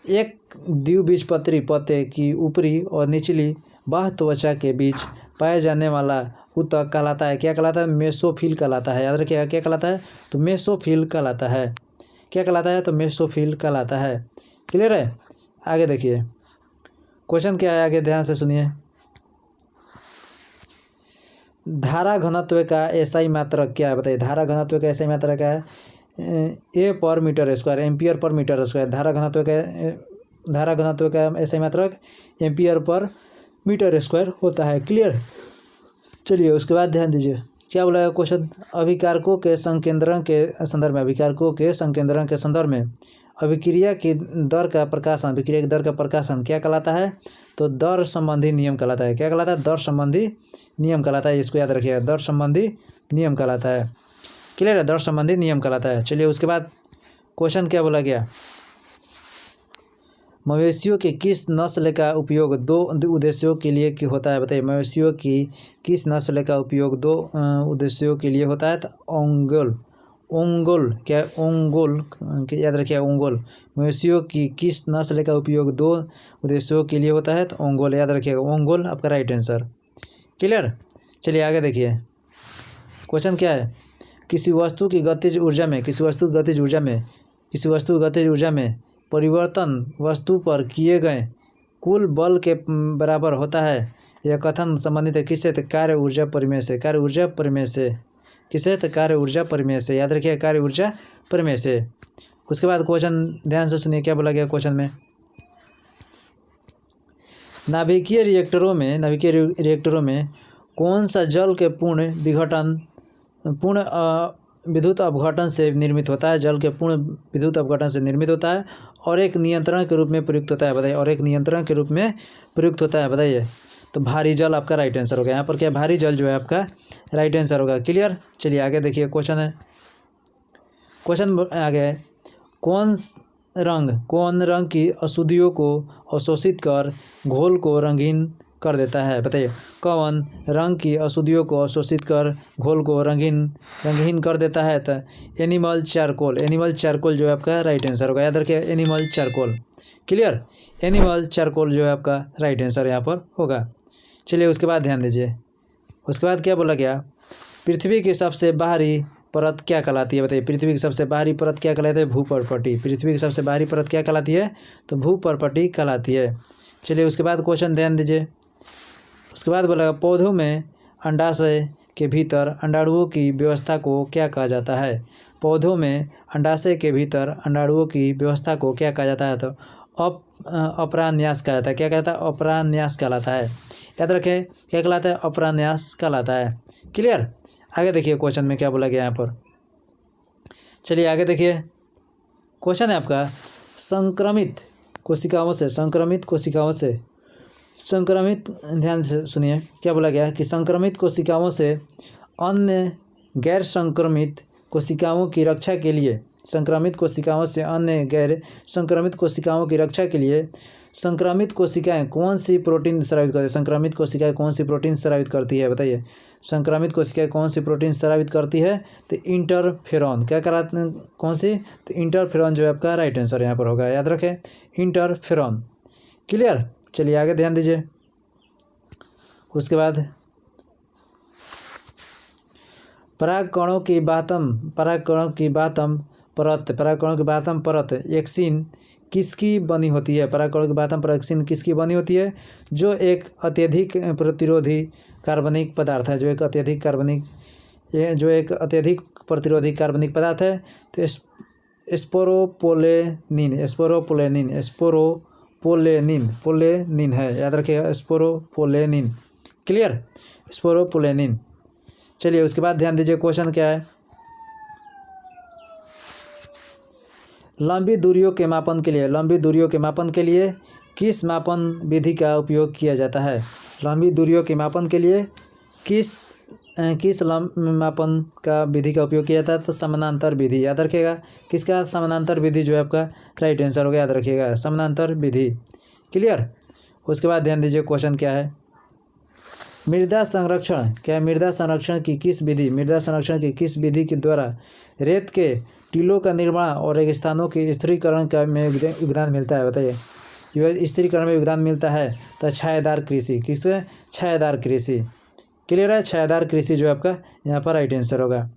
S2: एक द्विबीजपत्री पत्ते की ऊपरी और निचली बाह्य त्वचा के बीच पाया जाने वाला ऊतक कहलाता है। क्या कहलाता है? मेसोफिल कहलाता है। याद रखिएगा, क्या कहलाता है? तो मेसोफिल कहलाता है। क्या कहलाता है? तो मेसोफिल कहलाता है। क्लियर है? आगे देखिए क्वेश्चन क्या है, आगे ध्यान से सुनिए। धारा घनत्व का एसआई मात्रक क्या है? बताइए, धारा घनत्व का एसआई मात्रक क्या है? ए पर metre square, ampere per metre square. धारा घनत्व का एसआई मात्रक एम्पियर पर मीटर स्क्वायर होता है। क्लियर? चलिए उसके बाद ध्यान दीजिए, क्या बोला है क्वेश्चन, अभिकारकों के संकेंद्रण के संदर्भ में अभिक्रिया की दर का प्रकाशन क्या कहलाता है? तो दर संबंधी नियम कहलाता है। क्या कहलाता है? दर संबंधी नियम कहलाता है। इसको याद रखिएगा, दर संबंधी नियम कहलाता है। क्लियर है? दर संबंधी नियम कहलाता है। चलिए उसके बाद क्वेश्चन क्या बोला गया, मवेशियों की किस नस्ल का उपयोग दो उद्देश्यों के लिए होता है? बताइए, मवेशियों की किस नस्ल का उपयोग दो उद्देश्यों के लिए होता है? तो ओंगोल याद रखिए, ओंगोल। मवेशियों की किस नस्ल का उपयोग दो उद्देश्यों के लिए होता है? तो ओंगोल। याद रखिएगा, ओंगोल आपका राइट आंसर। क्लियर? चलिए आगे देखिए क्वेश्चन क्या है, किसी वस्तु की गतिज ऊर्जा में परिवर्तन वस्तु पर किए गए कुल बल के बराबर होता है। यह कथन संबंधित है किससे? तो कार्य ऊर्जा परिमेय से। किससे? तो कार्य ऊर्जा परिमेय से। याद रखिए, कार्य ऊर्जा परिमेय से। उसके बाद क्वेश्चन ध्यान से सुनिए, क्या बोला गया क्वेश्चन में, नाभिकीय रिएक्टरों में कौन सा जल के पूर्ण विद्युत अपघटन से निर्मित होता है? जल के पूर्ण विद्युत अपघटन से निर्मित होता है और एक नियंत्रण के रूप में प्रयुक्त होता है। बताइए, तो भारी जल आपका राइट आंसर होगा। यहाँ पर क्या, भारी जल जो है आपका राइट आंसर होगा। क्लियर? चलिए आगे देखिए क्वेश्चन आगे है, कौन रंग की अशुद्धियों को अवशोषित कर घोल को रंगीन कर देता है? बताइए, कौन रंग की अशुद्धियों को अवशोषित कर घोल को रंगहीन कर देता है? तो एनिमल चारकोल जो है आपका राइट आंसर होगा। याद रखिए, animal charcoal. Clear? Animal charcoal जो है आपका राइट आंसर यहाँ पर होगा। चलिए उसके बाद ध्यान दीजिए, उसके बाद क्या बोला गया, पृथ्वी की सबसे बाहरी परत क्या कहलाती है बताइए। पृथ्वी की सबसे बाहरी परत क्या कहलाती है, भूपर्पटी। पृथ्वी की सबसे बाहरी परत क्या कहलाती है, तो भूपर्पटी कहलाती है। चलिए उसके बाद क्वेश्चन ध्यान दीजिए, उसके बाद बोला पौधों में अंडाशय के भीतर अंडाणुओं की व्यवस्था को क्या कहा जाता है। पौधों में अंडाशय के भीतर अंडाणुओं की व्यवस्था को क्या कहा जाता है, तो अपरान्यास कहा जाता है। क्या कहता है, अपरान्यास कहलाता है। याद रखें क्या कहलाता है, अपरान्यास कहलाता है। क्लियर। आगे देखिए क्वेश्चन में क्या बोला गया यहाँ पर। चलिए आगे देखिए, क्वेश्चन है आपका संक्रमित कोशिकाओं से, ध्यान से सुनिए क्या बोला गया कि संक्रमित कोशिकाओं से अन्य गैर संक्रमित कोशिकाओं की रक्षा के लिए, संक्रमित कोशिकाओं से अन्य गैर संक्रमित कोशिकाओं की रक्षा के लिए संक्रमित कोशिकाएं कौन सी प्रोटीन स्रावित करती है। संक्रमित कोशिकाएं कौन सी प्रोटीन स्रावित करती है बताइए। संक्रमित कोशिकाएं कौन सी प्रोटीन स्रावित करती है, तो इंटरफेरॉन। क्या कराते हैं, कौन सी, तो इंटरफेरॉन जो है आपका राइट आंसर यहाँ पर होगा। याद रखें इंटरफेरॉन। क्लियर। चलिए आगे ध्यान दीजिए, उसके बाद परागकणों की बातम परत एक्सिन किसकी बनी होती है। परागकणों की बातम परत एक्सिन किसकी बनी होती है, जो एक अत्यधिक प्रतिरोधी कार्बनिक पदार्थ है, जो एक अत्यधिक प्रतिरोधी कार्बनिक पदार्थ है। तो स्पोरोपोलेनिन है, याद रखिएगा स्पोरोपोलेनिन। Clear, sporopollenin. चलिए उसके बाद ध्यान दीजिए क्वेश्चन क्या है, लंबी दूरियों के मापन के लिए किस मापन विधि का उपयोग किया जाता है। लंबी दूरियों के मापन के लिए किस मापन का विधि का उपयोग किया जाता है, तो समानांतर विधि। याद रखिएगा किसका, समानांतर विधि जो है आपका राइट आंसर होगा। याद रखिएगा समानांतर विधि। क्लियर। उसके बाद ध्यान दीजिए क्वेश्चन क्या है, मृदा संरक्षण की किस विधि के द्वारा रेत के टीलों का निर्माण और रेगिस्तानों के स्थिरीकरण में योगदान मिलता है बताइए। स्थिरीकरण में योगदान मिलता है, तो छायादार कृषि। किसमें, छायादार कृषि। क्लियर है, छायादार कृषि जो आपका यहाँ पर राइट आंसर होगा।